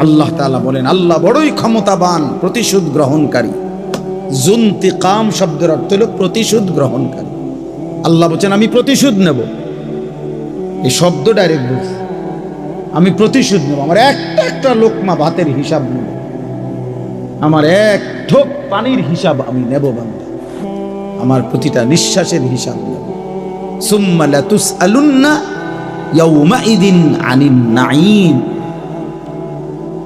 আল্লাহ তাআলা বলেন আল্লাহ বড়ই ক্ষমতাবান, প্রতিশোধ গ্রহণকারী। যুনতিকাম শব্দের অর্থ হলো প্রতিশোধ গ্রহণকারী। আল্লাহ বলছেন আমি প্রতিশোধ নেব। এই শব্দ ডাইরেক্ট বলছে আমি প্রতিশোধ নেব। আমার একটা একটা লোকমা ভাতের হিসাব নেব, আমার এক ঢোক পানির হিসাব আমি নেব বান্দা, আমার প্রতিটা নিঃশ্বাসের হিসাব নেব। সুম্মা লাতুসআলুন্না ইয়াউমাইদিন আনিন নাঈম,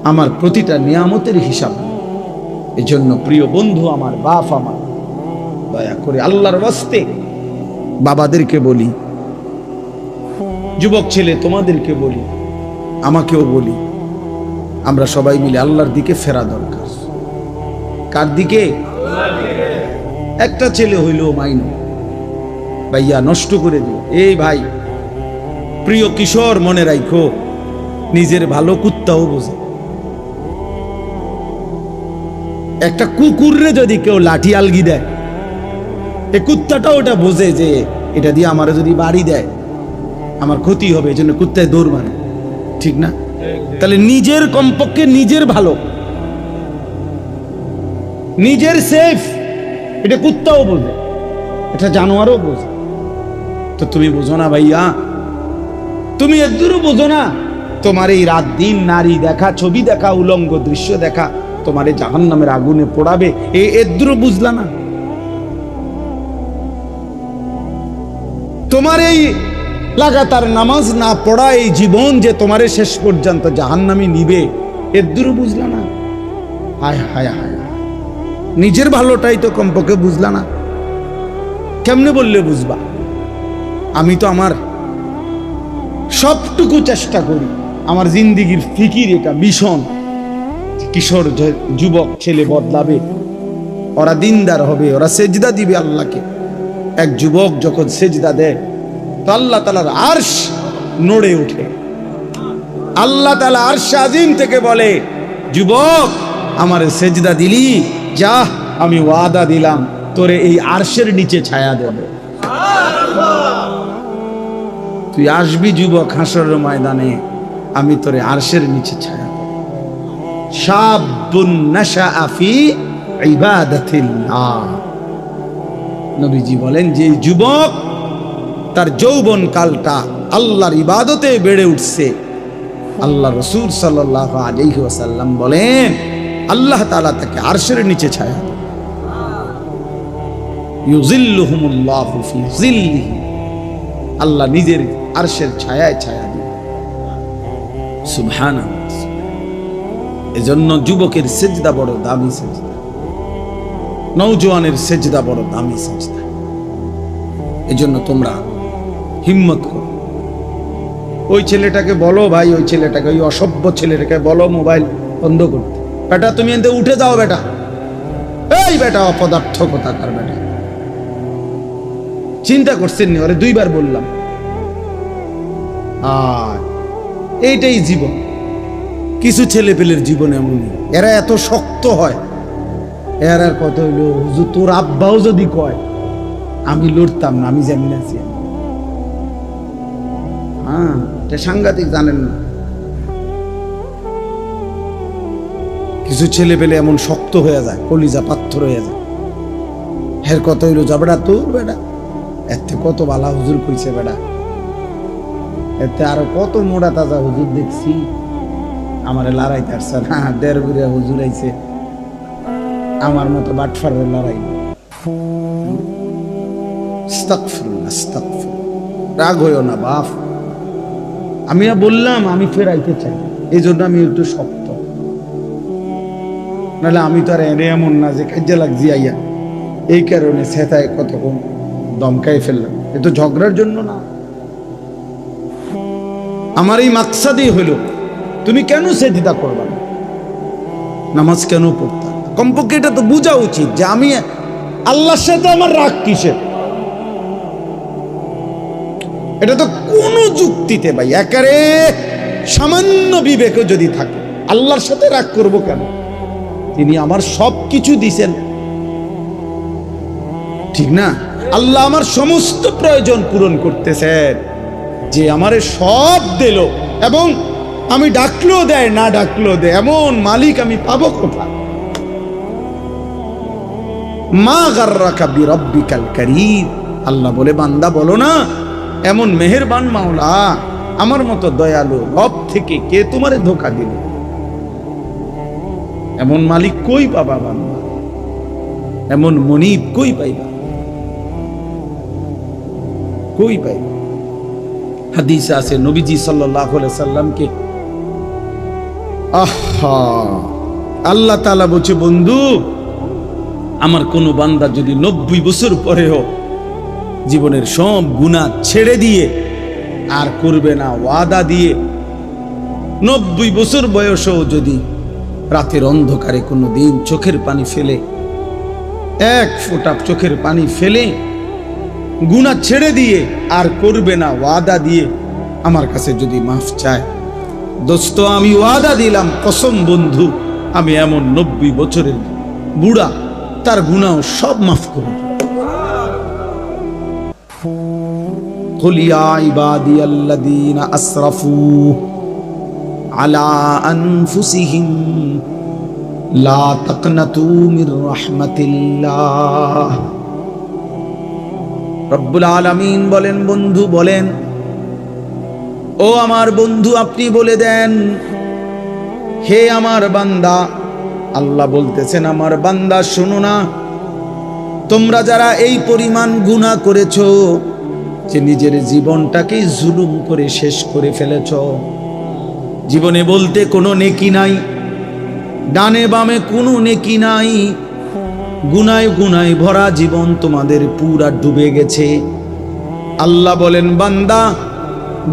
আমার প্রতিটা নিয়ামতের হিসাব। এজন্য প্রিয় বন্ধু আমার, বাপ আমার, দয়া করে আল্লাহর ওয়াস্তে বাবাদেরকে বলি, যুবক ছেলে তোমাদেরকে বলি, আমাকেও বলি, আমরা সবাই মিলে আল্লাহর দিকে ফেরা দরকার। কার দিকে? একটা ছেলে হইলেও মাইনো ভাইয়া নষ্ট করে দিও। এই ভাই, প্রিয় কিশোর, মনে রাখো নিজের ভালো কুত্তাও বোঝে। একটা কুকুররে যদি কেউ লাঠি আলগি দেয়, এই কুত্তাটাও ওটা বোঝে যে এটা দিয়ে আমার যদি বাড়ি দেয় আমার ক্ষতি হবে, এই জন্য কুত্তায় দৌড় মারে, ঠিক না? তাহলে নিজের কমপক্ষে নিজের ভালো, নিজের সেফ, এটা কুত্তাও বোঝে, এটা জানোয়ারও বোঝে। তো তুমি বোঝো না ভাইয়া, তুমি এদুরও বোঝো না? তোমার এই রাত দিন নারী দেখা, ছবি দেখা, উলঙ্গ দৃশ্য দেখা তোমার এই জাহান্নামের আগুনে পোড়াবে, এই এদুরও বুঝলা না? তোমার এই লাগাতার নামাজ না পড়া এই জীবন যে তোমারে শেষ পর্যন্ত জাহান্নামে নিবে, এদুরও বুঝলা না? হায় হায় হায়, নিজের ভালোটাই তো কমপক্ষে বুঝলা না। কেমনে বললে বুঝবা? আমি তো আমার সবটুকু চেষ্টা করি, আমার জিন্দিগির ফিকির এটা ভীষণ, কিশোর যুবক ছেলে বদলাবে, ওরা দিনদার হবে, ওরা সেজদা দিবে আল্লাহকে। এক যুবক যখন সেজদা দেয় তো আল্লাহ তাআলার আরশ নড়ে ওঠে। আল্লাহ তাআলা আরশ আজিম থেকে বলে, যুবক আমার সেজদা দিলি, যা আমি ওয়াদা দিলাম তোরে এই আরশের নিচে ছায়া দেব। তুই আসবি যুবক হাসরের ময়দানে, আমি তোরে আরশের নিচে ছায়া দেব। শাবুন নাশাআ ফি ইবাদাতিল্লাহ, নবীজি বলেন যে যুবক তার যৌবন কালটা আল্লাহর ইবাদতে বেড়ে উঠছে, আল্লাহ রাসূল সাল্লাল্লাহু আলাইহি ওয়াসাল্লাম বলেন আল্লাহ তাআলা তাকে আরশের নিচে ছায়া দেন। ইউযিল্লুহুমুল্লাহু ফি যিল্লিহি, আল্লাহ নিজের আরশের ছায়ায় ছায়া দেন। সুবহানাল্লাহ। এজন্য যুবকের সেজদা বড় দামি সেজদা, নওজোয়ানের সেজদা বড় দামি সেজদা। এজন্য তোমরা হিম্মত করো। ওই ছেলেটাকে বলো ভাই, ওই ছেলেটাকে, ওই অসভ্য ছেলেটাকে বলো মোবাইল বন্ধ করতে। বেটা তুমি এতে উঠে যাও বেটা, এই বেটা অপদার্থ কোথাকার বেটা। চিন্তা করছেন নি? ওরে দুইবার বললাম। আর এইটাই জীবন। কিছু ছেলে পেলের জীবন এমনই, এরা এত শক্ত হয়। এর আর কথা হইলো, হুজুর তোর আব্বাও যদি কয় আমি লড়তাম না, আমি যেমন আছি। হ্যাঁ, এটা সাংঘাতিক, জানেন না? কিছু ছেলে পেলে এমন শক্ত হয়ে যায়, কলিজা পাথর হয়ে যায়। হের কথা হইলো, যা বেটা তোর বেটা এতে কত বালা হুজুর কইছে বেটা, এতে আরো কত মোড়া তাজা হুজুর দেখছি, আমারে লড়াইতে আসছে না। 1.5 বুড়িয়া হুজুর আইছে, আমার মতো বাটফারের লড়াই। আস্তাগফিরুল্লাহ, আস্তাগফিরুল্লাহ। রাগ হইও না বাপ, আমি বললাম আমি ফেরাইতে চাই, এই জন্য আমি একটু শক্ত। নাহলে আমি তো আর এমন না যে কাজে লাগছি আইয়া, এই কারণে সেতায় কতক্ষণ দমকাই ফেললাম। এ তো ঝগড়ার জন্য না। আমার এই মাকসাদই হইল, তুমি কেন সেজদা করবা না, নামাজ কেন পড়তা? কমপক্ষে এটা তো বোঝা উচিত যে আমি আল্লাহর সাথে আমার রাগ কিসের। এটা তো কোনো যুক্তিতে ভাই, একেবারে সামান্য বিবেকে যদি থাকে, আল্লাহর সাথে রাগ করব কেন? তিনি আমার সব কিছু দিছেন, ঠিক না? আল্লাহ আমার সমস্ত প্রয়োজন পূরণ করতেছেন, যে আমারে সব দিল এবং আমি ডাকলেও দেয়, না ডাকলেও দেয়। এমন মালিক আমি পাবো কোথায়? মা গাররাকা বিরাব্বিকাল কারীম। আল্লাহ বলে, বান্দা বলো না, এমন মেহেরবান মাওলা, আমার মতো দয়ালু রব থেকে কে তোমারে ধোঁকা দিল? এমন মালিক কই পাবা বান্দা? এমন মনিব কই পাইবা? কই পাইবা? হাদিসে আছে নবীজি সাল্লাল্লাহু আলাইহি সাল্লামকে আল্লাহ তাআলা বলছে, বন্ধু, আমার কোন বান্দা যদি 90 বছর পরেও জীবনের সব গুনাহ ছেড়ে দিয়ে আর করবে না ওয়াদা দিয়ে, 90 বছর বয়সেও যদি রাতের অন্ধকারে কোনো দিন চোখের পানি ফেলে, এক ফোঁটা চোখের পানি ফেলে গুনাহ ছেড়ে দিয়ে আর করবে না ওয়াদা দিয়ে আমার কাছে যদি মাফ চায়, দোস্ত আমি ওয়াদা দিলাম, কসম বন্ধু, আমি এমন 90 বছরের বুড়া, তার গুনাহ সব মাফ করব। কুল ইয়া ইবাদিয়াল্লাযীনা আসরাফু আলা আনফুসিহিম লা তাকনাতু মির রাহমাতিল্লাহ। রব্বুল আলামিন বলেন, বন্ধু বলেন, ও আমার বন্ধু, আপনি বলে দেন, হে আমার বান্দা, আল্লাহ বলতেছেন, আমার বান্দা শোনো না, তোমরা যারা এই পরিমাণ গুনাহ করেছো যে নিজের জীবনটাকে জুলুম করে শেষ করে ফেলেছো, জীবনে বলতে কোনো নেকি নাই, ডানে বামে কোনো নেকি নাই, গুনায় গুনায় ভরা জীবন তোমাদের পুরা ডুবে গেছে। আল্লাহ বলেন, বান্দা,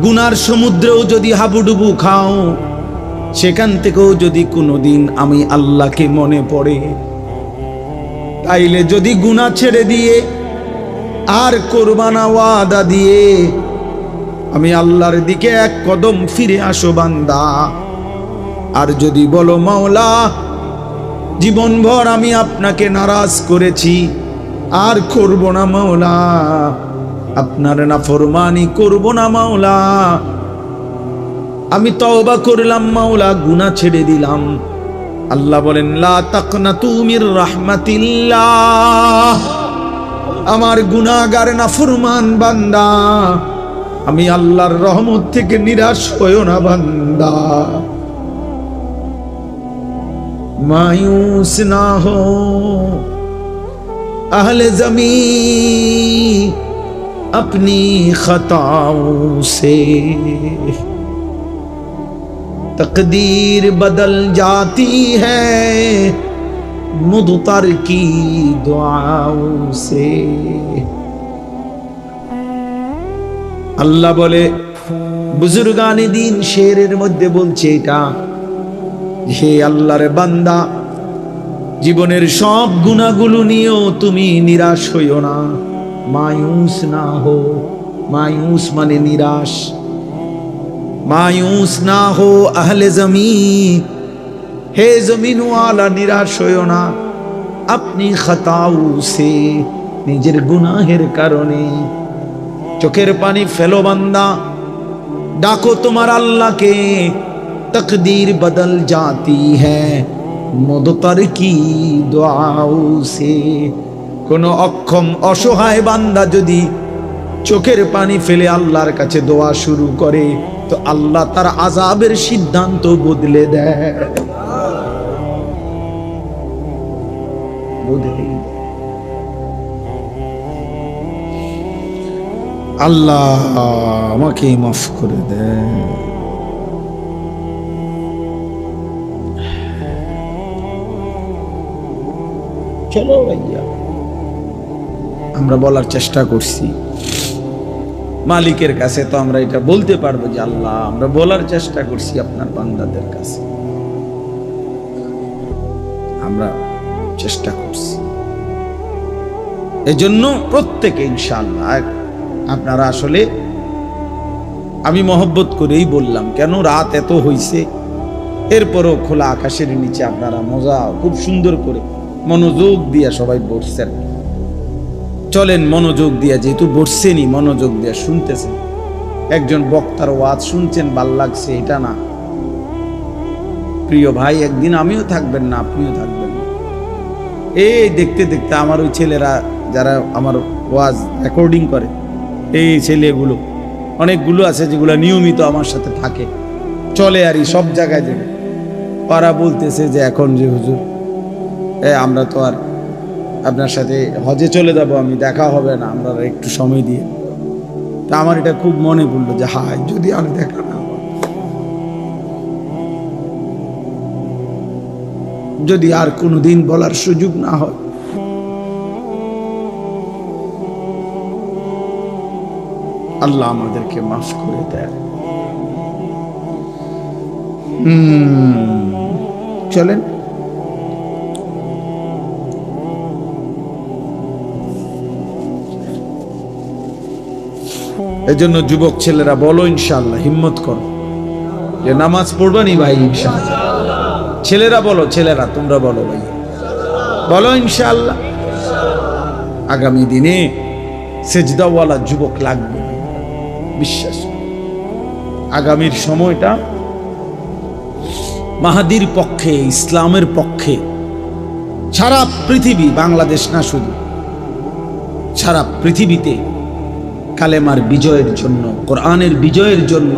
গুনার সমুদ্রেও যদি হাবুডুবু খাও, সেখান থেকেও যদি কোনোদিন আমি আল্লাহকে মনে পড়ে, তাইলে যদি গুনাহ ছেড়ে দিয়ে আর করবা না ওয়াদা দিয়ে, আমি আল্লাহর দিকে এক কদম ফিরে আসো বান্দা। আর যদি বলো, মাওলা, জীবনভর আমি আপনাকে নারাজ করেছি, আর করব না মাওলা, আপনার নাফরমানি করব না মাওলা, আমি তওবা করলাম মাওলা, গুনাহ ছেড়ে দিলাম, আল্লাহ বলেন, লা তাকনাতু মির রাহমাতিল্লাহ। আমার গুনাহগার নাফরমান বান্দা, আমি আল্লাহর রহমত থেকে নিরাশ হইও না বান্দা। मायूस ना हो अहले ज़मीं अपनी खताओं से, तकदीर बदल जाती है मुदतर की दुआओं से। अल्लाह बोले, बुजुर्गाने दीन शेरेर मध्य बोलছে এটা, হে আল্লাহর বান্দা, জীবনের সব গুনাহগুলো নিয়েও তুমি নিরাশ হইও না, মায়ুস না হো। মায়ুস মানে নিরাশ। মায়ুস না হো আহলে জমিন, হে জমিনওয়ালা, নিরাশ হইও না, আপনি খতাউ সে, নিজের গুনাহের কারণে। চোখের পানি ফেলো বান্দা, ডাকো তোমার আল্লাহকে, तकदीर बदल जाती है मुदतर की दुआओं से। কোনো অক্ষম অসহায় বান্দা যদি চোখের পানি ফেলে আল্লাহর কাছে দোয়া শুরু করে, তো আল্লাহ তার আযাবের সিদ্ধান্ত বদলে দেয়। আল্লাহ আমাকে মাফ করে দেয়। চলো ভাইয়া, আমরা বলার চেষ্টা করছি মালিকের কাছে, তো আমরা এটা বলতে পারবো যে আল্লাহ, আমরা বলার চেষ্টা করছি আপনার বান্দাদের কাছে, আমরা চেষ্টা করছি। এজন্য প্রত্যেকে ইনশাআল্লাহ, আপনারা আসলে, আমি মহব্বত করেই বললাম, কেন রাত এত হইছে, এরপরও খোলা আকাশের নিচে আপনারা মজা খুব সুন্দর করে মনোযোগ দিয়া সবাই বসছেন। চলেন মনোযোগ দিয়া, যেহেতু বসছেনই, মনোযোগ দিয়া শুনতেছেন। একজন বক্তার ওয়াজ শুনছেন, ভাল লাগছে এটা না, প্রিয় ভাই, একদিন আমিও থাকবেন না, আপনিও থাকবেন না। এই দেখতে দেখতে আমার ওই ছেলেরা যারা আমার ওয়াজ রেকর্ডিং করে, এই ছেলেগুলো অনেকগুলো আছে যেগুলো নিয়মিত আমার সাথে থাকে, চলে আর সব জায়গায় যাবে, ওরা বলতেছে যে এখন যে হুজুর আমরা তো আর আপনার সাথে হজে চলে যাব, আমি দেখা হবে না, আমরা একটু সময় দিয়ে। তা আমার এটা খুব মনে পড়লো যে হায় যদি আর দেখা না হয়, যদি আর কোনোদিন বলার সুযোগ না হয়। আল্লাহ আমাদেরকে মাফ করে দেয়। চলেন এজন্য যুবক ছেলেরা বলো ইনশাআল্লাহ, হিম্মত করো যে নামাজ পড়বানি ভাই ইনশাআল্লাহ। ছেলেরা বলো, ছেলেরা তোমরা বলো ভাই, বলো ইনশাআল্লাহ। আগামী দিনে সেজদাওয়ালা যুবক লাগবে, বিশ্বাস। আগামীর সময়টা মাহাদির পক্ষে, ইসলামের পক্ষে। সারা পৃথিবী, বাংলাদেশ না শুধু, সারা পৃথিবীতে কালেমার বিজয়ের জন্য, কোরআনের বিজয়ের জন্য,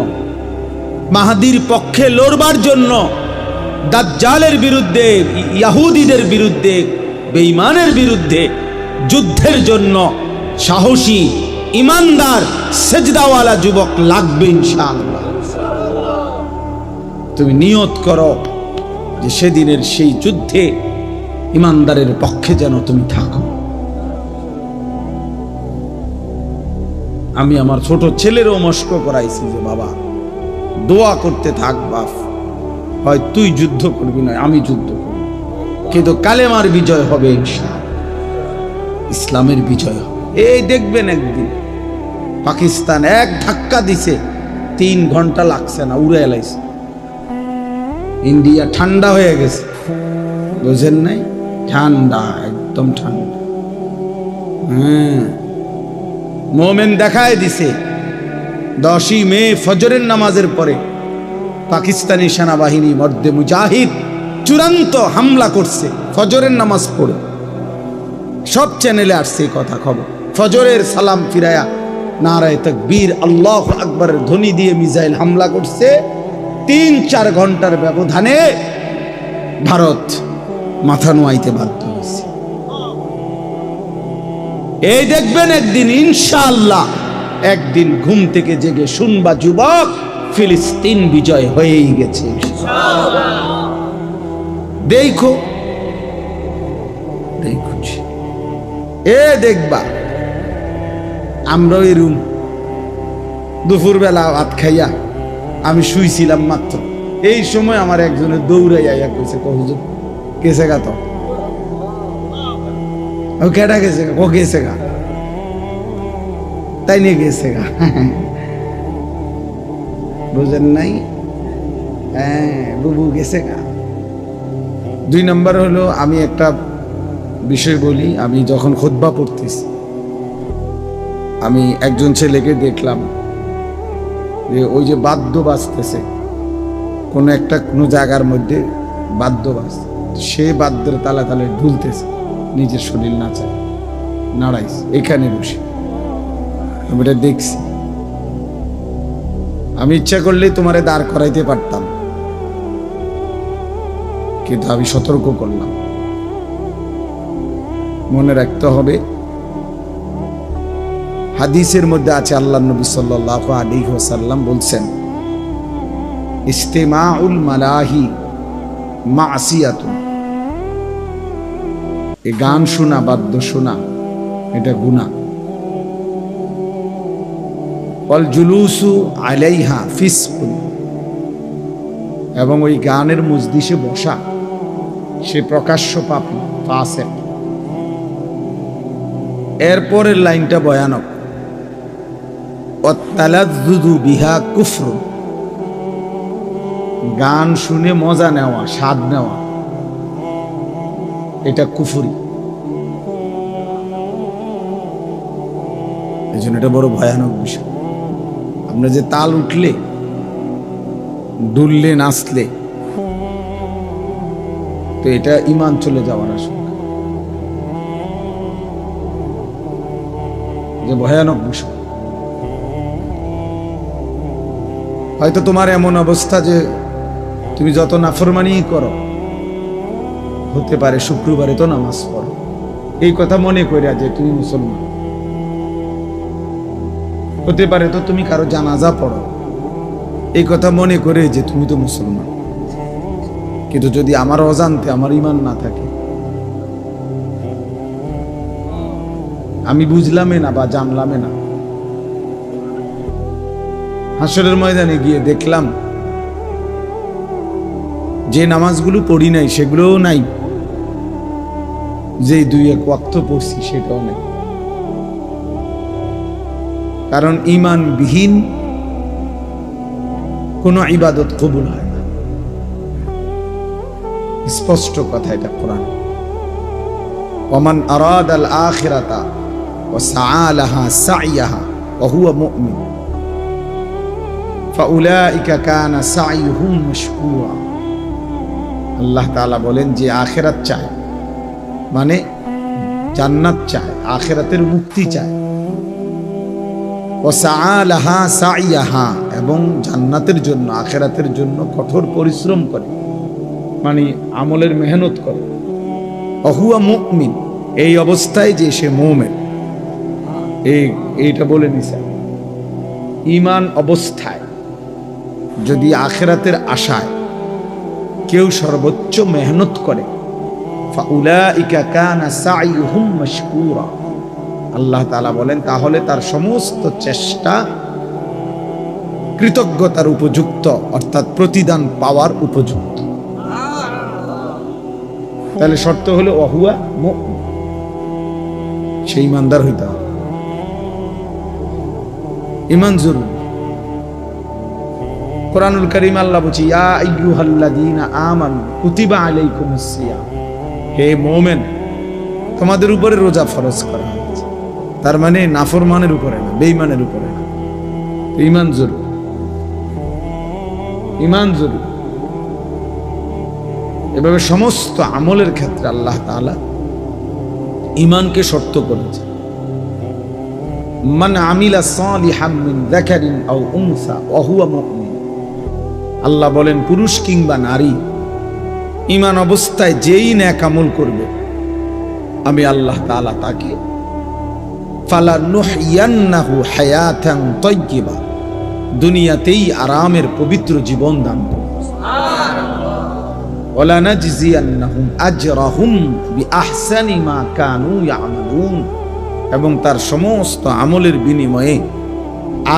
মাহাদির পক্ষে লড়বার জন্য, দাজ্জালের বিরুদ্ধে, ইহুদিদের বিরুদ্ধে, বেঈমানের বিরুদ্ধে যুদ্ধের জন্য সাহসী, ইমানদার, সেজদাওয়ালা যুবক লাগবে ইনশাআল্লাহ। তুমি নিয়ত করো যে সেদিনের সেই যুদ্ধে ইমানদারের পক্ষে যেন তুমি থাকো। আমি আমার ছোট ছেলেরও মস্ক করাইছি যে বাবা দোয়া করতে থাক বাপ, হয় তুই যুদ্ধ করবি না আমি যুদ্ধ করব, কিন্তু কালেমার বিজয় হবে ইনশাআল্লাহ, ইসলামের বিজয় হবে। এই দেখবেন একদিন পাকিস্তান এক ধাক্কা দিছে, 3 ঘন্টা লাগছে না, উড়ে এলাইছে। ইন্ডিয়া ঠান্ডা হয়ে গেছে, বুঝেন নাই? ঠান্ডা, একদম ঠান্ডা। মোমেন দেখায় দিছে 10ই মে ফজরের নামাজের পরে পাকিস্তানি সেনাবাহিনী মর্দে মুজাহিদ চূড়ান্ত হামলা করছে ফজরের নামাজ পড়ে। সব চ্যানেলে আসছে কথা, খবর। ফজরের সালাম ফিরায়া নারায়ে তাকবীর, আল্লাহু আকবরের ধ্বনি দিয়ে মিসাইল হামলা করছে। 3-4 ঘন্টার ব্যবধানে ভারত মাথা নোয়াইতে বাধ্য হয়েছে। এই দেখবেন একদিন ইনশাআল্লাহ, একদিন ঘুম থেকে জেগে শুনবা যুবক ফিলিস্তিন বিজয় হয়েই গেছে। দেখো দেখছি, দেখবা আমরা ওই রুম দুপুরবেলা ভাত খাইয়া আমি শুইছিলাম মাত্র, এই সময় আমার একজনের দৌড়াই আইয়া কইছে, হুজুর গেছে গা, তো কেটা গেছে গা, গেছে গা, তাই নিয়ে গেছে গা। বুঝেন নাই? হ্যাঁ, বুবু গেছে গা। 2 নম্বর হলো, আমি একটা বিষয় বলি, আমি যখন খুতবা পড়তেছি আমি একজন ছেলেকে দেখলাম যে ওই যে বাদ্য বাজতেছে কোনো জায়গার মধ্যে, বাদ্য বাজ, সে বাদ্যের তালে তালে ঢুলতেছে, নিজের শরীর নাড়াইছে এখানে বসে। আমি এটা দেখছি। আমি ইচ্ছা করলেই তোমারে দাঁড় করাইতে পারতাম, কিন্তু আমি সতর্ক করলাম। মনে রাখতে হবে, হাদিসের মধ্যে আছে আল্লাহ নবী সাল্লাল্লাহু আলাইহি ওয়াসাল্লাম বলছেন, ইস্তিমাউল মালাহি মাসিয়াতুন, এই গান শোনা, বাদ্য শোনা, এটা গুনাহ। ওয়াল জুলুসু আলাইহা ফিসকুন, এবং ওই গানের মজলিসে বসা সে প্রকাশ্য পাপী, ফাসিক। এরপরের লাইনটা ভয়ানক, ওয়াত্তালাজ্জুযু বিহা কুফরুন, গান শুনে মজা নেওয়া, স্বাদ নেওয়া, এটা কুফরি। এই জন্য এটা বড় ভয়ানক বিষয়। আমরা যে তাল উঠলে, দুললে, নাচলে, তো এটা ঈমান চলে যাওয়ার আশঙ্কা, যে ভয়ানক বিষয়। হয়তো তোমার এমন অবস্থা যে তুমি যত নাফরমানি করো, হতে পারে শুক্রবারে তো নামাজ পড়ো, এই কথা মনে করিয়া যে তুমি মুসলমান। হতে পারে তো তুমি কারো জানাজা পড়ো, এই কথা মনে করে যে তুমি তো মুসলমান। কিন্তু যদি আমার অজান্তে আমার ঈমান না থাকে, আমি বুঝলামে না বা জানলামে না, হাসরের ময়দানে গিয়ে দেখলাম যে নামাজগুলো পড়ি নাই সেগুলোও নাই, যে 2-1 ওয়াক্ত পড়ছি সেটাও নাই। কারণ ঈমানবিহীন কোন ইবাদত কবুল হয় না, স্পষ্ট কথা এটা কোরআন। ওমান আরাদাল আখিরাতা ওয়া সাআ লাহা সাইয়াহা ওয়া হুয়া মুমিন ফাউলাইকা কানা সাইয়ুহুম মাশকুরা। আল্লাহ তাআলা বলেন, যে আখিরাত চায় মানে জান্নাত চায়, আখিরাতের মুক্তি চায়, ওয়া সাআ লাহা সাইয়াহা, এবং জান্নাতের জন্য আখিরাতের জন্য কঠোর পরিশ্রম করে, মানে আমলের মেহনত করে। ওয়া হুয়া মুমিন, এই অবস্থায় যে সে মুমিন, এইটা বলে নিছে। ঈমান অবস্থায় যদি আখিরাতের আশায় কেউ সর্বোচ্চ মেহনত করে, ফাউলাইকা কানা সাইয়ুহুম মাশকুরা, আল্লাহ তাআলা বলেন তাহলে তার সমস্ত চেষ্টা কৃতজ্ঞতার উপযুক্ত, অর্থাৎ প্রতিদান পাওয়ার উপযুক্ত। তাহলে শর্ত হলো ওয়া হুয়া মুমিন, সেই ইমানদার হইতে হবে। ঈমান জরুরি। কোরআনুল কারীম আল্লাহ বলছে, ইয়া আইয়ুহাল্লাযীনা আমানু কুতিবা আলাইকুমুস সিয়াম, হে মুমিন তোমাদের উপরে রোজা ফরজ করা হয়েছে। তার মানে নাফরমানের উপরে না, বেঈমানের উপরে না। ঈমান জরুরি, ঈমান জরুরি। এভাবে সমস্ত আমলের ক্ষেত্রে আল্লাহ তাআলা ঈমানকে শর্ত করেছে। মান আমিলা সালিহাম মিন যাকারিন আও উনসা ওয়া হুয়া মুমিন, আল্লাহ বলেন পুরুষ কিংবা নারী ঈমান অবস্থায় যেই নেক আমল করবে, আমি আল্লাহ তাআলা তাকে ফালানুহইয়ান্নাহু হায়াতান তাইয়্যিবা, দুনিয়াতেই আরামের পবিত্র জীবন দান করব। সুবহানাল্লাহ। ওয়ালা নাজজিয়ান্নাহুম আজরাহুম বিআহসানি মা কানু ইয়ামালুন, এবং তার সমস্ত আমলের বিনিময়ে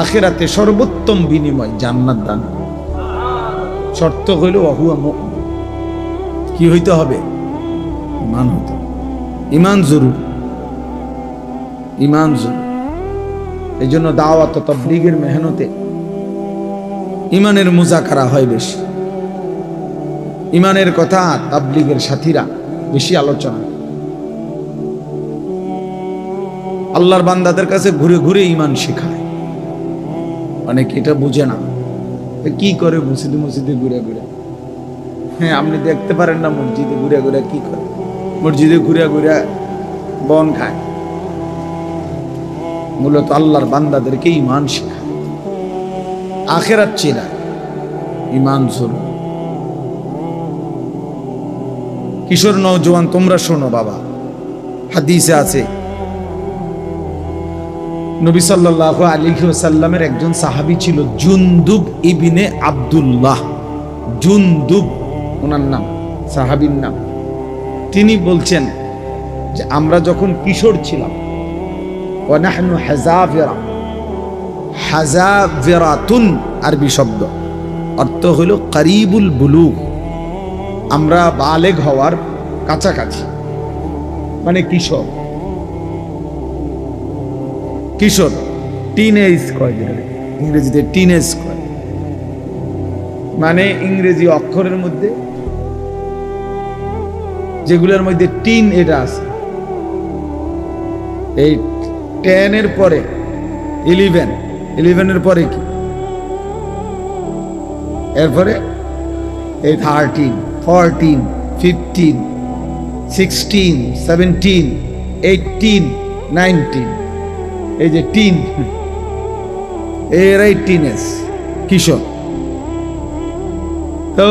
আখিরাতে সর্বোত্তম বিনিময় জান্নাত দান করব। শর্ত হইল ওয়া হুয়া মুমিন। কি হইতে হবে? ঈমান হইতে হবে। ঈমান জরুরি, ঈমান জরুরি। এই জন্য দাওয়াত ও তাবলীগের মেহনতে ঈমানের মুযাকারা হয় বেশি, ঈমানের কথা তাবলীগের সাথীরা বেশি আলোচনা। আল্লাহর বান্দাদের কাছে ঘুরে ঘুরে ঈমান শেখায়। অনেকে এটা বুঝে না, কি করে মসজিদে মসজিদে ঘুরে ঘুরে। হ্যাঁ, আপনি দেখতে পারেন না মসজিদে ঘুরে ঘুরে কি করে? মসজিদে ঘুরে ঘুরে বন খায়। মূলত আল্লাহর বান্দাদেরকে ঈমান শেখায়, আখিরাত চেনায়। ঈমান জরুরি। কিশোর নওজোয়ান তোমরা শোনো বাবা, হাদিসে আছে নবী সাল্লাল্লাহু আলাইহি ওয়াসাল্লামের একজন সাহাবী ছিল জুনদুব ইবনে আব্দুল্লাহ। জুনদুব ওনার নাম, সাহাবীর নাম। তিনি বলছেন যে আমরা যখন কিশোর ছিলাম, ওয়া নাহনু হাযাফিরা, হাযাফিরাতুন আরবি শব্দ, অর্থ হলো করিবুল বুলুগ, আমরা বালেগ হওয়ার কাছাকাছি, মানে কিশোর। কিশোর টিনেজ কয়, ইংরেজিতে টিনেজ কয়, মানে ইংরেজি অক্ষরের মধ্যে যেগুলোর মধ্যে টিন এটা আছে, এই 10 এর পরে 11, 11 এর পরে কি, এরপরে এই 13, 14, 15, 16, 17, 18, 19, এই যে টিন, এরাই টিনেজ, কিশোর। তো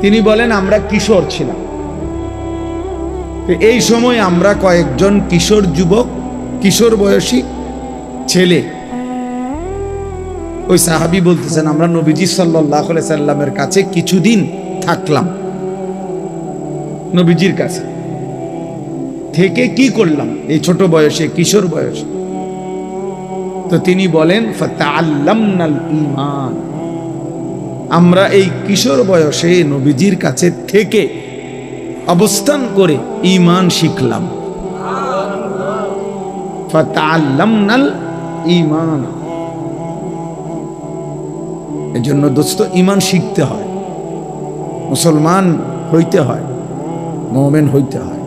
তিনি বলেন আমরা কিশোর ছিলাম। এই সময় আমরা কয়েকজন কিশোর যুবক, কিশোর বয়সী ছেলে, ওই সাহাবী বলতেছেন আমরা নবীজি সাল্লাল্লাহু আলাইহি সাল্লামের কাছে কিছুদিন থাকলাম। নবীজির কাছে থেকে কি করলাম এই ছোট বয়সে, কিশোর বয়সে? তো তিনি বলেন ফাতাআল্লামনাল ঈমান, আমরা এই কিশোর বয়সে নবীজির কাছে থেকে অবস্থান করে ঈমান শিখলাম। ফাতাআল্লামনাল ঈমান, এজন্য দোস্ত ঈমান শিখতে হয়, মুসলমান হইতে হয়, মুমিন হইতে হয়।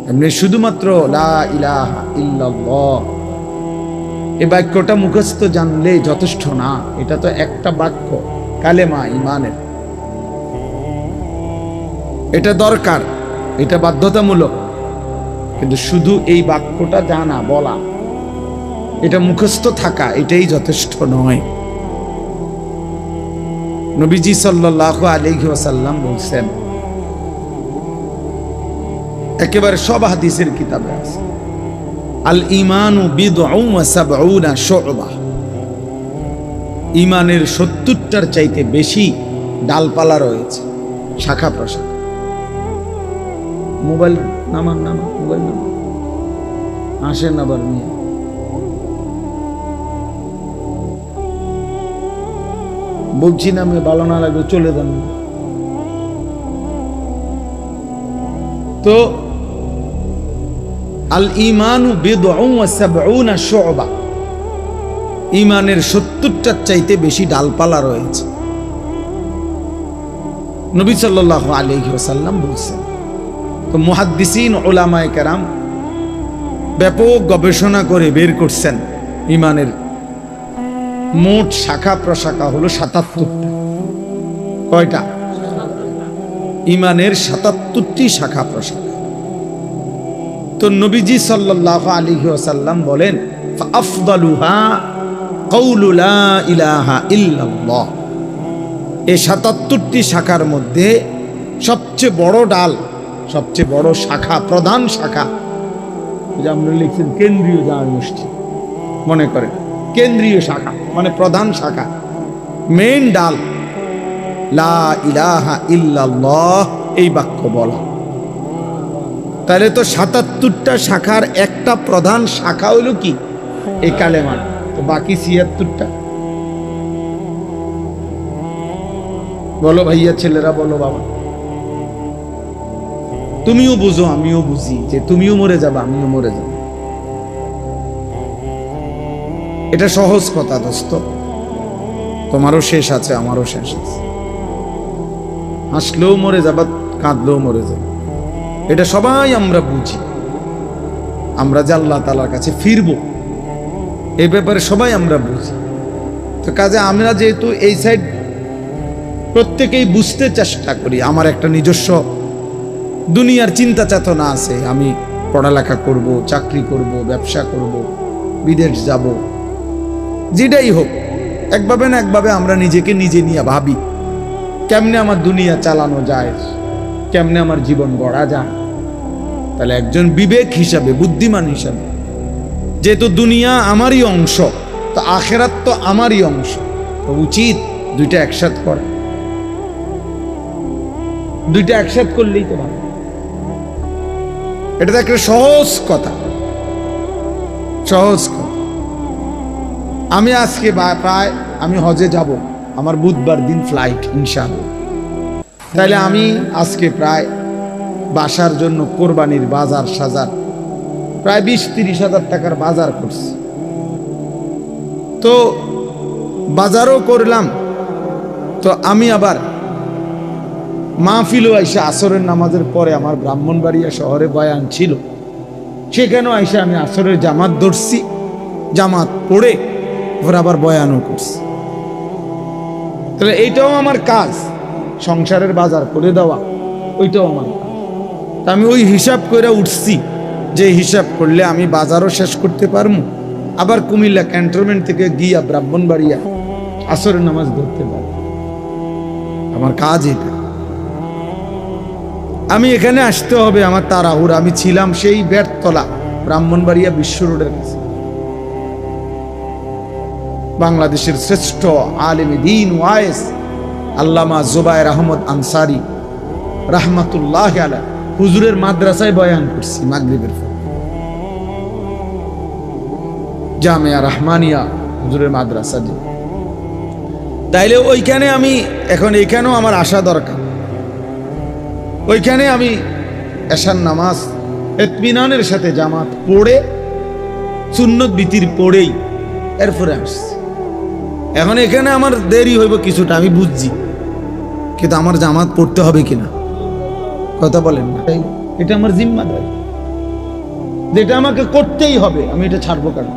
এমনি শুধুমাত্র লা ইলাহা ইল্লাল্লাহ এই বাক্যটা মুখস্থ জানলে যথেষ্ট না। এটা তো একটা বাক্য, কালেমা ঈমানের। এটা দরকার, এটা বাধ্যতামূলক, কিন্তু শুধু এই বাক্যটা জানা, বলা, এটা মুখস্থ থাকা, এটাই যথেষ্ট নয়। নবীজি সাল্লাল্লাহু আলাইহি ওয়াসাল্লাম বলছেন, একেবারে সব হাদিসের কিতাবে আছে, আল ঈমানু বিদউন ওয়া সাবউনা শু'বা, ঈমানের 70টার চাইতে বেশি ডালপালা রয়েছে, শাখা প্রশাখা। মোবাইল নামান, মোবাইল নামান, আসেন আবার নিয়ে। বলছি না আমি, ভালো না লাগবে চলে যান। তো আল ঈমানু বিদউন ওয়া সাবউনা শু'বা, ঈমানের 70টার চাইতে বেশি ডালপালা রয়েছে। নবী সাল্লাল্লাহু আলাইহি ওয়াসাল্লাম বলছেন। তো মুহাদ্দিসিন উলামায়ে কেরাম ব্যাপক গবেষণা করে বের করছেন ঈমানের মোট শাখা প্রশাখা হলো ৭৭টা। কয়টা? ঈমানের ৭৭টি শাখা প্রশাখা। তো নবীজি সাল্লাল্লাহু আলাইহি ওয়াসাল্লাম বলেন, ফাআফদালুহা কাউলু লা ইলাহা ইল্লাল্লাহ, এই ৭৭টি শাখার মধ্যে সবচেয়ে বড় ডাল, সবচেয়ে বড় শাখা, প্রধান শাখা, যে আমরা লিখছেন কেন্দ্রীয় জামে মসজিদ, মনে করেন কেন্দ্রীয় শাখা মানে প্রধান শাখা, মেইন ডাল, লা ইলাহা ইল্লাল্লাহ, এই বাক্য বলা। তাহলে তো ৭৭টা শাখার একটা প্রধান শাখা হইল কি? এই কালেমা। তো বাকি ৭৬টা বলো ভাইয়া, ছেলেরা বলো, বাবা তুমিও বুঝো আমিও বুঝি যে তুমিও মরে যাবে আমিও মরে যাব। এটা সহজ কথা দোস্ত, তোমারও শেষ আছে আমারও শেষ আছে, হাসলেও মরে যাবা, কাঁদলেও মরে যাবে, এটা সবাই আমরা বুঝি। আমরা যে আল্লাহ তাআলার কাছে ফিরবো এই ব্যাপারে সবাই আমরা বুঝি। তো কাজে আমরা যেহেতু এই সাইড প্রত্যেকেই বুঝতে চেষ্টা করি, আমার একটা নিজস্ব দুনিয়ার চিন্তা চেতনা আছে, আমি পড়ালেখা করব, চাকরি করব, ব্যবসা করব, বিদেশ যাব, যেটাই হোক একভাবে না একভাবে আমরা নিজেকে নিজে নিয়ে ভাবি কেমনে আমার দুনিয়া চালানো যায়, কেমনে আমার জীবন গড়া যায়। তাহলে একজন বিবেক হিসাবে, বুদ্ধিমান হিসাবে, যেহেতু দুনিয়া আমারই অংশ, তো আখেরাত তো আমারই অংশ, তো উচিত দুইটা একসাথ করা। দুইটা একসাথ করলেই তো ভালো। এটা তো একটা সহজ কথা, সহজ কথা। আমি আজকে প্রায় আমি হজে যাব, আমার বুধবার দিন ফ্লাইট ইনশাআল্লাহ। তাইলে আমি আজকে প্রায় বাসার জন্য কোরবানির বাজার সাজার প্রায় 20-30 হাজার টাকার বাজার করছি। তো বাজারও করলাম, তো আমি আবার মাহফিলও আইসা আসরের নামাজের পরে আমার ব্রাহ্মণবাড়িয়া শহরে বয়ান ছিল, সেখানেও আইসা আমি আসরের জামাত ধরছি, জামাত পড়ে ওর আবার বয়ানও করছি। তাহলে এইটাও আমার কাজ, সংসারের বাজার করে দেওয়া, ওইটাও আমার কাজ। তা আমি ওই হিসাব করে উঠছি, যে হিসাব করলে আমি বাজারও শেষ করতে পারবো, আবার কুমিল্লা ক্যান্টনমেন্ট থেকে গিয়া ব্রাহ্মণবাড়িয়া আসরের নামাজ ধরতে পারবো। আমার কাজ এটা। আমি এখানে আসতে হবে, আমার তাড়াহুড়া। আমি ছিলাম সেই বেড়তলা, ব্রাহ্মণবাড়িয়া বিশ্ব রোডের কাছে। বাংলাদেশের শ্রেষ্ঠ আলেম দ্বীন ওয়াইস আল্লামা জুবায়ের আহমদ আনসারী রাহমাতুল্লাহ আলাইহি হুজুরের মাদ্রাসায় বয়ান করছি মাগরিবের পর। জামিয়া রহমানিয়া হুজুরের মাদ্রাসা। তাইলে ওইখানে আমি এখন, এখানেও আমার আসা দরকার। ওইখানে আমি এশার নামাজ ইতমিনানের সাথে জামাত পড়ে, সুন্নত বিতির পড়েই এরপরে আসছি। এখন এখানে আমার দেরি হইব কিছুটা, আমি বুঝছি, কিন্তু আমার জামাত পড়তে হবে কিনা কথা বলেন না। এটা আমার জিম্মাদারি, যেটা আমাকে করতেই হবে। আমি এটা ছাড়বো কেন?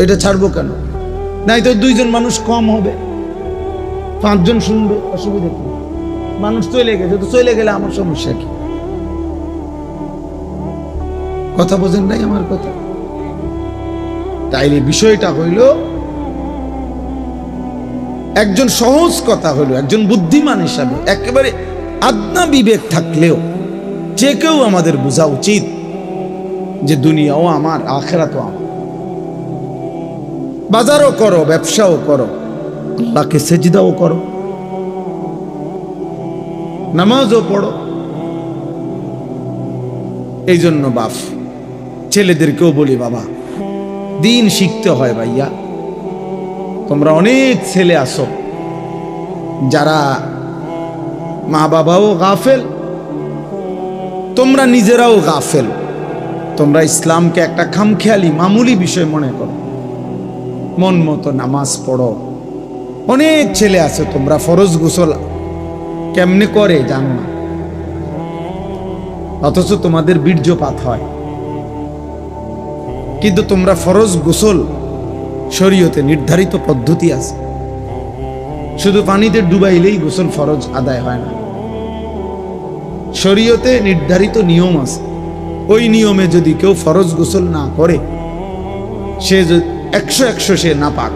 এটা ছাড়বো কেন? নাই তো দুইজন মানুষ কম হবে, পাঁচজন শুনবে, অসুবিধা কি? মানুষ চলে গেছে তো চলে গেলে আমার সমস্যা কি? কথা বোঝেন নাই আমার কথা? তাইলে বিষয়টা হইল, একজন সহজ কথা হইল, একজন বুদ্ধিমান হিসাবে একেবারে আদনা বিবেক থাকলেও যে কেউ আমাদের বোঝা উচিত যে দুনিয়াও আমার, আখিরাতও আমার। বাজারও করো, ব্যবসাও করো, আল্লাহকে সেজদাও করো, নামাজও পড়ো। এই জন্য বাপ ছেলেদেরকেও বলি, বাবা দিন শিখতে হয় ভাইয়া। তোমরা অনেক ছেলে আসো যারা মা বাবাও গাফেল, তোমরা নিজেরাও গাফেল। তোমরা ইসলামকে একটা খামখেয়ালি মামুলি বিষয় মনে করো, মন মতো নামাজ পড়ো। অনেক ছেলে আছে তোমরা ফরজ গোসল কেমনে করে জানো না, অথচ তোমাদের বীর্যপাত হয়। কিন্তু তোমরা ফরজ গোসল, শরীয়তে নির্ধারিত পদ্ধতি আছে, শুধু পানিতে ডুবাইলেই গোসল ফরজ আদায় হয় না। শরীয়তে নির্ধারিত নিয়ম আছে, ওই নিয়মে যদি কেউ ফরজ গোসল না করে, সে 100 সে নাপাক,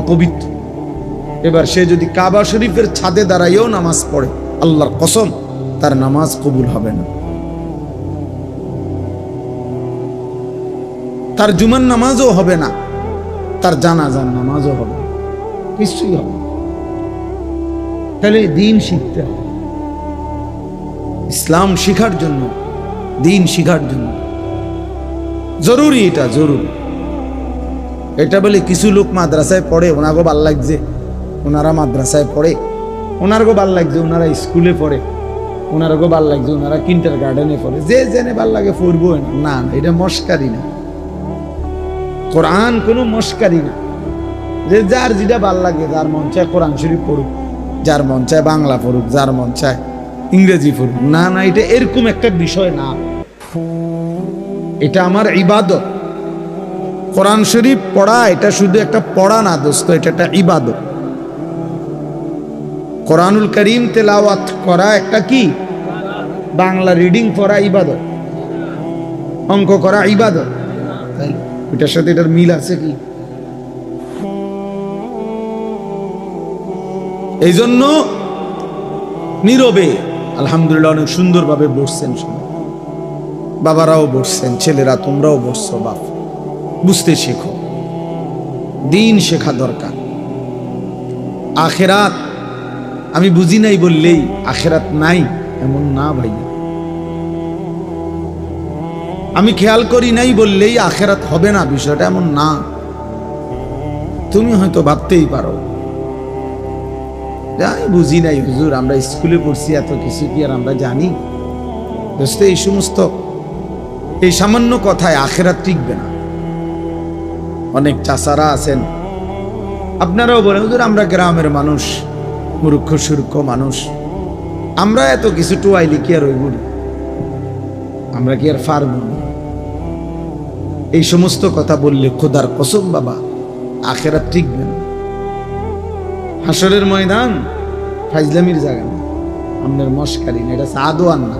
অপবিত্র। এবার সে যদি কাবা শরীফের ছাদে দাঁড়াইয়েও নামাজ পড়ে, আল্লাহর কসম তার নামাজ কবুল হবে না। তার জুমার নামাজও হবে না, তার জানাজার নামাজও হবে না, কিছুই হবে। তাহলে দিন শিখতে হবে, ইসলাম শিখার জন্য, দিন শিখার জন্য জরুরি। এটা জরুরি। এটা বলে কিছু লোক মাদ্রাসায় পড়ে, ওনাগো ভাল লাগছে, ওনারা মাদ্রাসায় পড়ে, ওনারগো ভাল লাগছে, ওনারা স্কুলে পড়ে, ওনারগো ভাল লাগছে, ওনারা কিন্টার গার্ডেনে পড়ে। যে জেনে ভাল লাগে পড়বো না, না, এটা মস্কারি না। কোরআন কোনো মস্কারি না, যে যার যেটা ভাল লাগে, যার মন চায় কোরআন শরীফ পড়ুক, যার মন চায় বাংলা পড়ুক, যার মন চায় ইংরেজি পড়ুক। না না, এটা এরকম একটা বিষয় না। এটা আমার ইবাদত। কোরআন শরীফ পড়া এটা শুধু একটা পড়া না দোস্ত, এটা একটা ইবাদত। কোরআনুল করিম তেলাওয়াত করা একটা কি? বাংলা রিডিং পড়া ইবাদত, অঙ্ক করা ইবাদত। তাই এটার সাথে এটার মিল আছে কি? এই জন্য নীরবে আলহামদুলিল্লাহ অনেক সুন্দরভাবে বসছেন, বাবারাও বসছেন, ছেলেরা তোমরাও বসছো। বাপ বুঝতে শেখো, দিন শেখা দরকার। আখেরাত আমি বুঝি নাই বললেই আখেরাত নাই এমন না ভাই। আমি খেয়াল করি নাই বললেই আখেরাত হবে না, বিষয়টা এমন না। তুমি হয়তো ভাবতেই পারো আমি বুঝি নাই হুজুর, আমরা স্কুলে পড়ছি, এত কিছু কি আর আমরা জানি? দোস্ত, এই সমস্ত এই সামান্য কথায় আখেরাত টিকবে না। অনেক চাচারা আছেন, আপনারাও বলেন হুজুর আমরা গ্রামের মানুষ, মূর্খ সূর্খ মানুষ, আমরা এত কিছু টুয়াইলি কি আর ওইগুলি, আমরা কি আর পারব? এই সমস্ত কথা বললে খোদার কসম বাবা আখেরাত টিকবে না। হাসরের ময়দান ফাইজলামির জায়গা না, আপনার মস্কারি না, এটা সাদও আন না।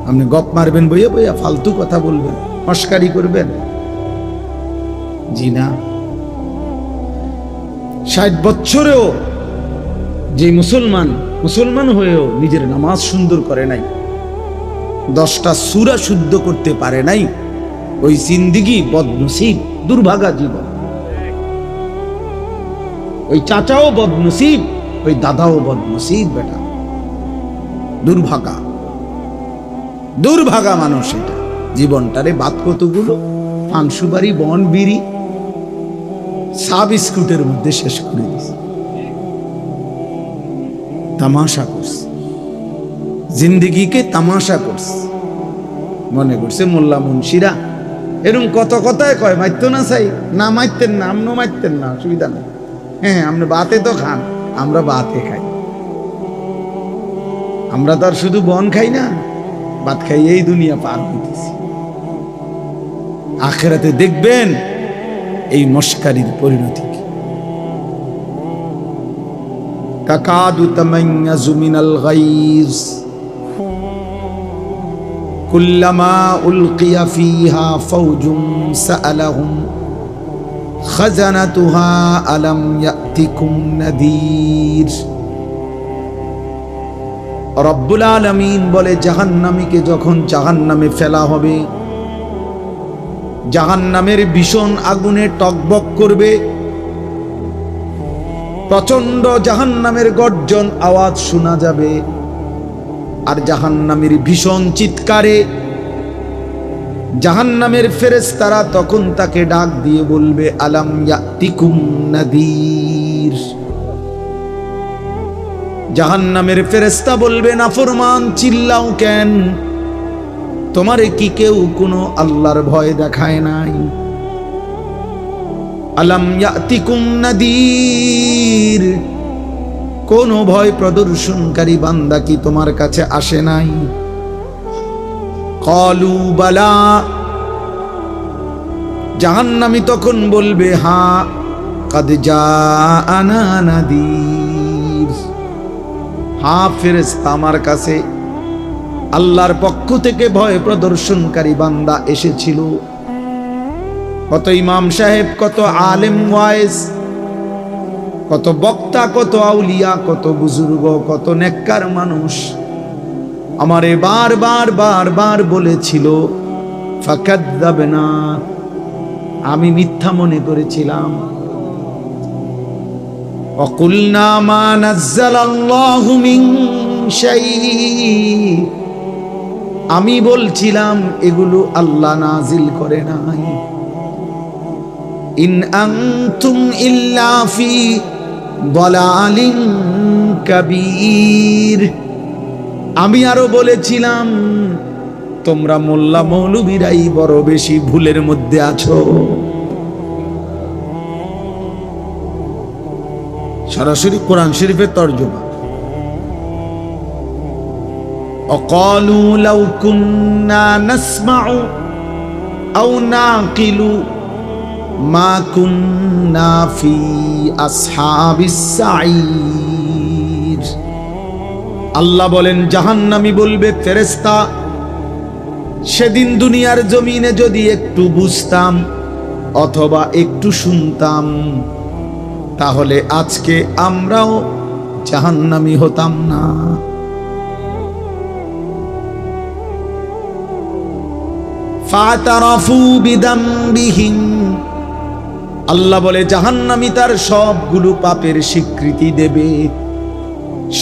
আপনি গপ মারবেন বইয়া বইয়া, ফালতু কথা বলবেন, মস্কারি করবেন, জি না। 60 বছরেও যে মুসলমান হয়েও নিজের নামাজ সুন্দর করে নাই, 10টা সূরা শুদ্ধ করতে পারে নাই, ওই জিন্দেগি বদনসিব, দুর্ভাগা জীবন। ওই চাচাও বদনসিব, ওই দাদাও বদনসিব, বেটা দুর্ভাগা মানুষ। এটা জীবনটারে বাদ কতগুলো পানসুবাড়ি, বন বিড়ি, চা বিস্কুটের মধ্যে শেষ করে দিছে। তামাশা করছে, জিন্দেগিকে তামাশা করছে, মনে করছে মোল্লা মুন্সিরা এরকম কত কথায় কয়, মারতো না চাই না, মারতেন না, আমনও মারতেন না, অসুবিধা নেই। হ্যাঁ, আপনি বাতে তো খান, আমরা বাতে খাই, আমরা তো আর শুধু বন খাই না, ভাত খাই, এই দুনিয়া পার হইতেছি। আখিরাতে দেখবেন এই মস্কারির পরিণতি কি। তাকাদু তামাইয়াজু মিনাল গাইজ কুল্লামা উলকিয়া ফিহা ফাওজুন সাআলাহুম খাজানাতুহা আলাম ইয়াতিকুম নাদির। রব্বুল আলামিন বলে, জাহান্নামীকে যখন জাহান্নামে ফেলা হবে, জাহান্নামের ভীষণ আগুনে টকবক করবে, প্রচন্ড জাহান্নামের গর্জন আওয়াজ শোনা যাবে, আর জাহান্নামের ভীষণ চিৎকারে জাহান্নামের ফেরেশতারা তখন তাকে ডাক দিয়ে বলবে, আলাম ইয়াতিকুম নাদির। জাহান্নামের ফেরেশতা বলবে, নাফরমান চিল্লাও কেন, তোমারে কি কেউ কোনো আল্লাহর ভয় দেখায় নাই? আলাম ইয়াতিকুম নাদির, কোন ভয় প্রদর্শনকারী বান্দা কি তোমার কাছে আসে নাই? ক্বালু বালা, জাহান্নামী তখন বলবে, হ্যাঁ, কাদ জাআনা নাদির, হ্যাঁ ফেরেশতা, আমার কাছে আল্লাহর পক্ষ থেকে ভয় প্রদর্শনকারী বান্দা এসেছিল। কত ইমাম সাহেব, কত আলেম ওয়াইজ, কত বক্তা, কত আউলিয়া, কত বুজুর্গ, কত নেককার মানুষ আমারে বার বলেছিল, ফাকাযযাবনা, আমি মিথ্যা মনে করেছিলাম। ওয়াকুলনা মা নাযালাল্লাহু মিন শাই', আমি বলছিলাম এগুলো আল্লাহ নাজিল করে নাই। ইন আনতুম ইল্লা ফি দালালিন কাবীর, আমি আরো বলেছিলাম তোমরা মোল্লা মৌলবীরাই বড় বেশি ভুলের মধ্যে আছো। সরাসরি কোরআন শরীফের তরজমা। অকালু লাউ কুন্না নাসমাউ আও নাকিলু মা কুন্না ফি আসহাবিস সাঈর। আল্লাহ বলেন, জাহান্নামী বলবে, ফেরেশতা, সেদিন দুনিয়ার জমিনে যদি একটু বুঝতাম অথবা একটু শুনতাম, তাহলে আজকে আমরাও জাহান্নামী হতাম না। ফাতারাফু বিদামবিহিম, আল্লাহ বলে জাহান্নামী তার সবগুলো পাপের স্বীকৃতি দেবে।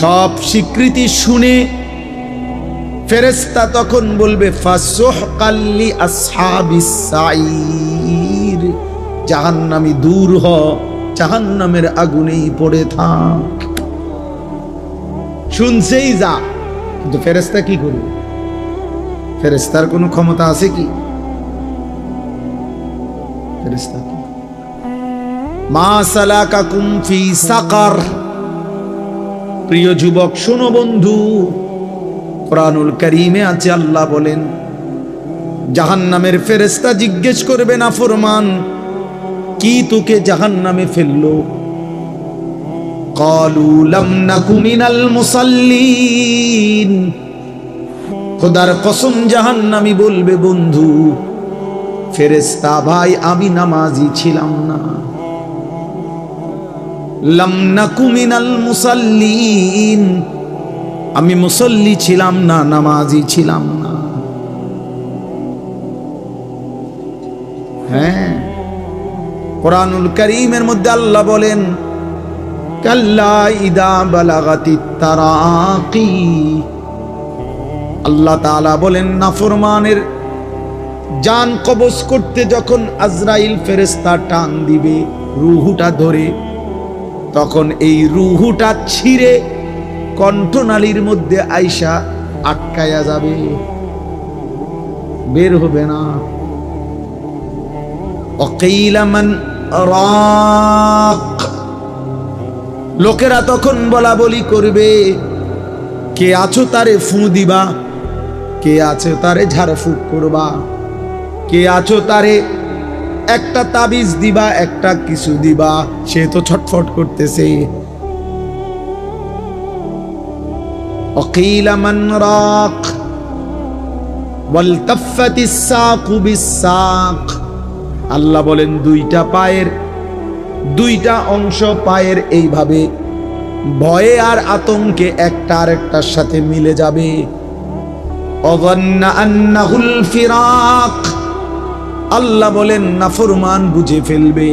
সব স্বীকৃতি শুনে ফেরেশতা তখন বলবে, ফাসুহকাল লি আসহাবিস সাঈর, জাহান্নামী দূর হ, জাহান্নামের আগুনেই পড়ে থাক। শুনছেই যা, কিন্তু ফেরেশতা কি করবে? ফেরেশতার কোনো ক্ষমতা আছে কি? ফেরেশতা কি? মা সালাকাকুম ফি সাকার। প্রিয় যুবক শোনো বন্ধু, কোরআনুল কারীমে আছে, আল্লাহ বলেন জাহান্নামের ফেরেশতা জিজ্ঞেস করবে, নাফরমান, কি তোকে জাহান্নামে ফেললো? ক্বালু লাম নাকু মিনাল মুসাল্লিন, খোদার কসম জাহান্নামী বলবে, বন্ধু ফেরেশতা ভাই আমি নামাজি ছিলাম না। লাম নাকু মিনাল মুসাল্লিন, আমি মুসল্লি ছিলাম না, নামাজি ছিলাম না। হ্যাঁ, কোরআনুল কারীমের মধ্যে আল্লাহ বলেন, কাল্লা ইদা বালাগাতিত তারাকি, আল্লাহ তাআলা বলেন নাফরমানের জান কবজ করতে যখন আজরাইল ফেরেশতা টান দিবে রূহটা ধরে, তখন এই রূহটা ছিঁড়ে কণ্ঠনালীর মধ্যে আইসা আটকায়া যাবে, বের হবে না। ওয়াকিলা মান রাক, লোকেরা তখন বলা বলি করবে, কে আছো তারে ফু দিবা, কে আছো তারে ঝাড়ফুঁক করবা, কে আছো তারে একটা তাবিজ দিবা, একটা কিছু দিবা, সে তো ছটফট করতেছে। ওয়াকিলা মান রাক ওয়ালতাফাতিস সাকু বিসাক, আল্লাহ বলেন দুইটা পায়ের, দুইটা অংশ পায়ের এইভাবে ভয়ে আর আতঙ্কে একটা আরেকটার সাথে মিলে যাবে। অযন্না আন্নাহুল ফিরাক, আল্লাহ বলেন নাফরমান বুঝে ফেলবে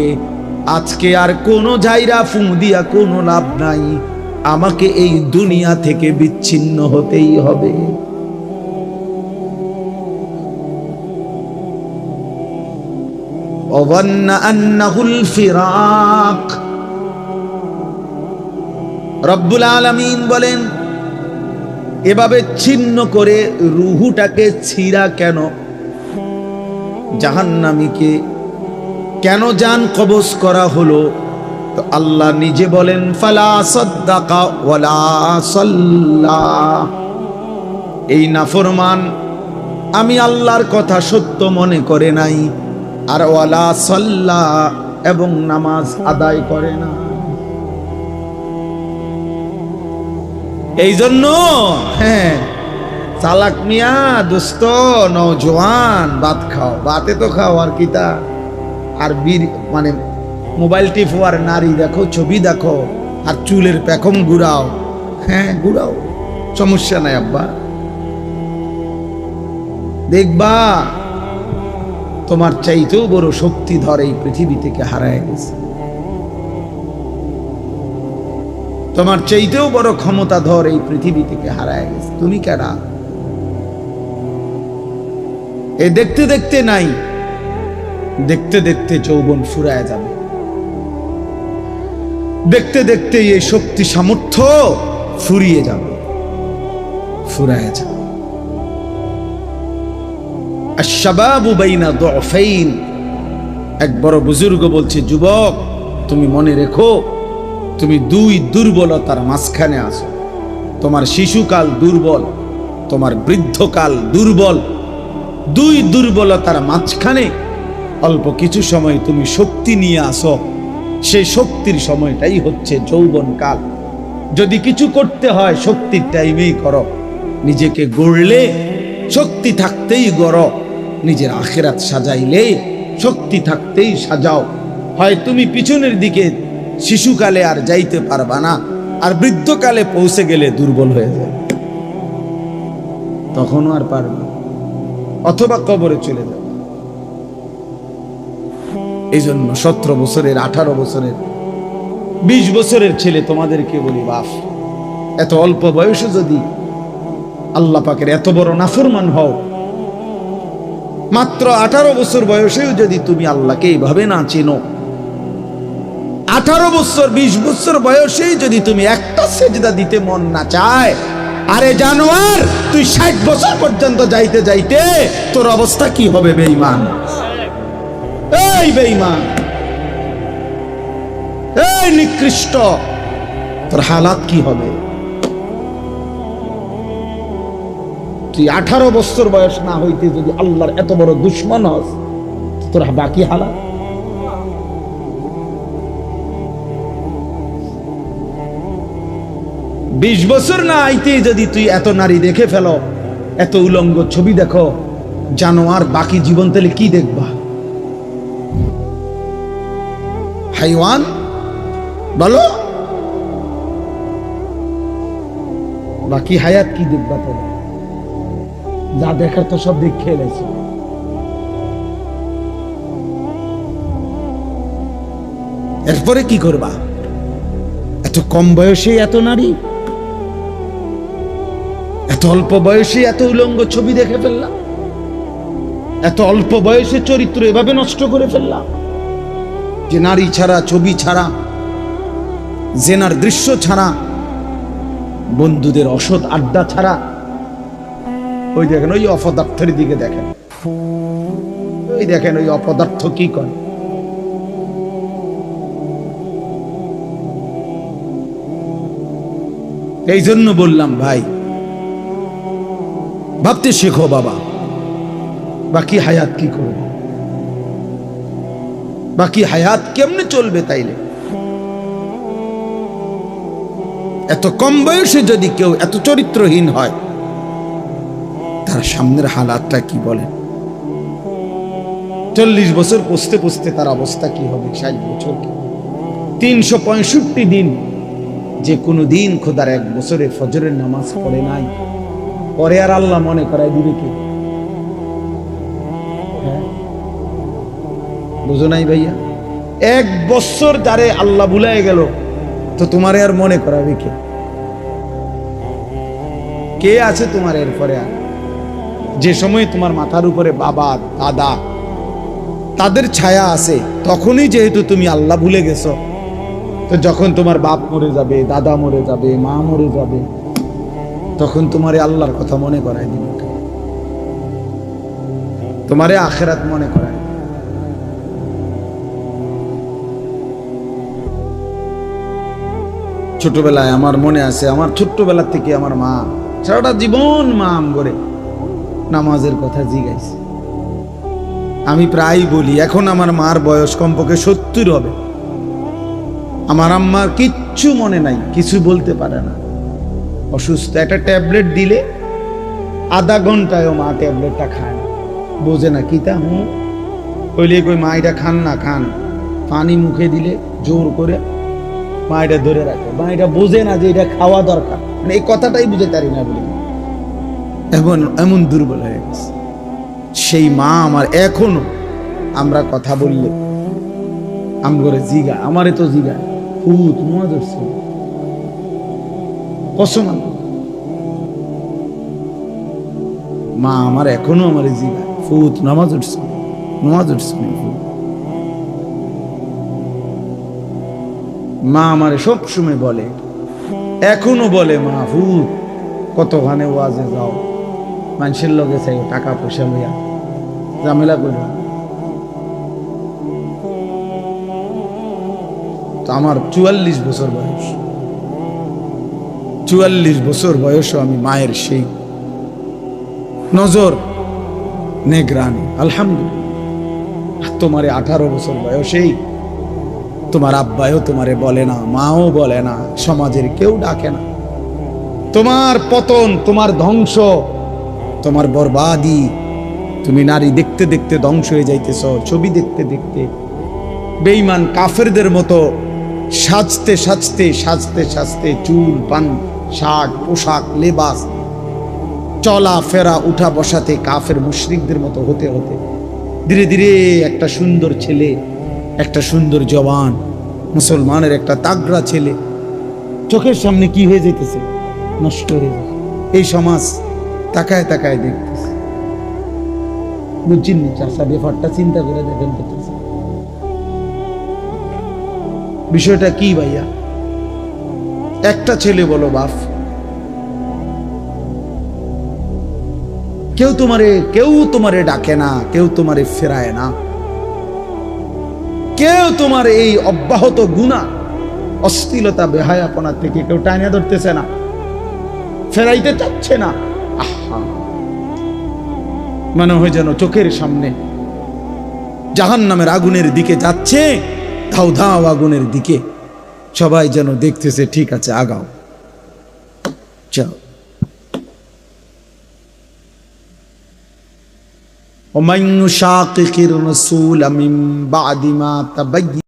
আজকে আর কোনো জায়গা ফু দিয়া কোনো লাভ নাই, আমাকে এই দুনিয়া থেকে বিচ্ছিন্ন হতেই হবে। অযন্না আন্নাহুল ফিরাক, রব্বুল আলামিন বলেন এভাবে ছিন্ন করে রুহুটাকে ছিঁড়া কেন, জাহান্নামীকে কেন জান কবজ করা হলো? তো আল্লাহ নিজে বলেন ফালা সাদ্দাকা ওয়ালা সাল্লা, এই নাফরমান আমি আল্লাহর কথা সত্য মনে করে নাই, আর ওয়ালা সাল্লা এবং নামাজ আদায় করে না। এই জন্য হ্যাঁ, চালাক মিয়া দোস্ত নওজোয়ান ভাত খাও, ভাতে তো খাও আর কিতা, আর বীর মানে মোবাইল টিপো আর নারী দেখো, ছবি দেখো, আর চুলের পেখম ঘুরাও। হ্যাঁ ঘুরাও, সমস্যা নাই আব্বা, দেখবা তোমার চাইতেও বড় শক্তিধর এই পৃথিবী থেকে হারায় গেছে, তোমার চাইতেও বড় ক্ষমতাধর এই পৃথিবী থেকে হারায় গেছে। তুমি কেডা? এ দেখতে দেখতে নাই, দেখতে দেখতে যৌবন ফুরায় যাবে, দেখতে দেখতে এই শক্তি সামর্থ্য ফুরিয়ে যাবে, ফুরায় যাবে। আশ-শাবাবু বাইনা দু'ফাইন, এক বড় বুজুর্গ বলছে, যুবক তুমি মনে রেখো তুমি দুই দুর্বলতার মাঝখানে আছো, তোমার শিশুকাল দুর্বল, তোমার বৃদ্ধকাল দুর্বল, দুই দুর্বলতার মাঝখানে অল্প কিছু সময় তুমি শক্তি নিয়ে আসো, সেই শক্তির সময়টাই হচ্ছে যৌবনকাল। যদি কিছু করতে হয় শক্তির টাইমেই করো, নিজেকে গড়লে শক্তি থাকতেই গড়ো, নিজের আখিরাত সাজাইলে শক্তি থাকতেই সাজাও। হয় তুমি পিছনের দিকে শিশুকালে আর যাইতে পারবা না, আর বৃদ্ধকালে পৌঁছে গেলে দুর্বল হয়ে যাবে, তখনও আর পারবে না, অথবা কবরে চলে যাবে। এই জন্য 17 বছরের, 18 বছরের, 20 বছরের ছেলে তোমাদেরকে বলি, বাপ এত অল্প বয়সে যদি আল্লাহ পাকের এত বড় নাফরমান হও, মাত্র 18 বছর বয়সেও যদি তুমি আল্লাহকে এইভাবে না চেনো, 18 বছর 20 বছর বয়সেই যদি তুমি একটা সেজদা দিতে মন না চায়, আরে জানোয়ার তুই 60 বছর পর্যন্ত যাইতে যাইতে তোর অবস্থা কি হবে? বেঈমান, এই বেঈমান, এই নিকৃষ্ট, তোর হালাত কি হবে? তুই 18 বছর বয়স না হইতে যদি আল্লাহর এত বড় দুশ্মন হস, তোর বাকি হালাত। 20 বছর না আইতেই যদি তুই এত নারী দেখে ফেলো, এত উলঙ্গ ছবি দেখো, জানো আর বাকি জীবন তাহলে কি দেখবা? হাইওয়ান বলো, বাকি হায়াত কি দেখবা? তাহলে যা দেখার তো সব দিক খেয়ে গেছে। এরপরে কি করবা? এত কম বয়সে এত নারী, এত অল্প বয়সে এত উলঙ্গ ছবি দেখে ফেললাম, এত অল্প বয়সে চরিত্র এভাবে নষ্ট করে ফেললাম যে নারী ছাড়া, ছবি ছাড়া, জেনার দৃশ্য ছাড়া, বন্ধুদের অসৎ আড্ডা ছাড়া। ওই দেখেন ওই অপদার্থের দিকে দেখেন, ওই দেখেন ওই অপদার্থ কি করে। এই জন্য বললাম ভাই, ভাবতে শেখো বাবা, বাকি হায়াত কি করবে, বাকি হায়াত কেমনে চলবে? তাইলে এত কম বয়সে যদি কেউ এত চরিত্রহীন হয়, তার সামনের হালাতটা কি বলেন? 40 বছর পৌঁছতে পৌঁছতে তার অবস্থা কি হবে? 60 বছর, 365 দিন, যে কোনো দিন খোদার 1 বছরে ফজরের নামাজ পড়ে নাই, পরে আর আল্লাহ মনে করাই দিবে কি? বুঝো নাই ভাইয়া? 1 বছর যারে আল্লাহ ভুলাই গেল, তো তোমারে আর মনে করাবে কে? কে আছে তোমার এরপরে? আর যে সময় তোমার মাথার উপরে বাবা দাদা তাদের ছায়া আছে, তখনই যেহেতু তুমি আল্লাহ ভুলে গেছো, তো যখন তোমার বাপ মরে যাবে, দাদা মরে যাবে, মা মরে যাবে, তখন তোমারে আল্লাহর কথা মনে করায় দিবে, তোমারে আখিরাত মনে করায়। ছোটবেলায় আমার মনে আছে, আমার ছোট্টবেলা থেকে আমার মা সারাটা জীবন মা আমগরে নামাজের কথা জিগাইছে। আমি প্রায় বলি, এখন আমার মার বয়স কমপক্ষে 70 হবে, আমার আম্মার কিচ্ছু মনে নাই, কিছু বলতে পারে না, অসুস্থ। একটা ট্যাবলেট দিলে আধা ঘন্টায়ও মা ট্যাবলেটটা খায় না, বোঝে না কি তা। কইলে কই মা এটা খান না, খান। পানি মুখে দিলে জোর করে মা এটা ধরে রাখে, মা এটা বোঝে না যে এটা খাওয়া দরকার, মানে এই কথাটাই বুঝে পারি না বলি, এমন দুর্বল হয়ে গেছে সেই মা আমার। এখনো আমরা কথা বললে আমগরে জিগা, আমারে তো জিগা, ফুত নোয়া ধরছে কসম, মা আমার এখনো আমারে জিগা, ফুত নামাজ উঠছে, নামাজ উঠছে। মা আমারে সব সময় বলে, এখনো বলে, মা ফুত কতখানে ওয়াজে যাও, মানুষের লগে চাই টাকা পয়সা লইয়া ঝামেলা করো। তো আমার 44 বছর বয়স, 44 বছর বয়সও আমি মায়ের সেই নজর নেগরানি, আলহামদুলিল্লাহ। তোমারে 18 বছর বয়সেই তোমার আব্বাও তোমারে বলে না, মাও বলে না, সমাজের কেউ ডাকে না। তোমার পতন, তোমার ধ্বংস, তোমার বরবাদি, তুমি নারী দেখতে দেখতে ধ্বংস হয়ে যাইতেছ, ছবি দেখতে দেখতে বেঈমান কাফেরদের মতো সাজতে সাজতে সাজতে সাজতে, চুল পান শার্ট পোশাক লেবাস, চলা ফেরা উঠা বসাতে কাফের মুশরিকদের মতো হতে হতে ধীরে ধীরে একটা সুন্দর ছেলে, একটা সুন্দর জওয়ান মুসলমানের একটা তাগড়া ছেলে চোখের সামনে কি হয়ে যেতেছে, নষ্ট হয়ে যাচ্ছে। এই সমাজ তাকায় তাকায় দেখতেছে। বুঝছেন চাষা ব্যাপারটা চিন্তা করে দেখেন বিষয়টা কি ভাইয়া? একটা ছেলে বলো বাপ, কেউ তোমারে ডাকে না, কেউ তোমারে ফেরায় না, কেউ তোমার এই অব্যাহত গুনাহ অশ্লীলতা বেহায়াপনা থেকে কেউ টাইনা ধরতেছে না, ফেরাইতে চাচ্ছে না। আহা, মনে হয় যেন চোখের সামনে জাহান্নামের আগুনের দিকে যাচ্ছে, ধাও ধাও আগুনের দিকে, সবাই যেন দেখতেছে ঠিক আছে আগাও। যাও। ومن يشاقق الرسول من بعد ما تبين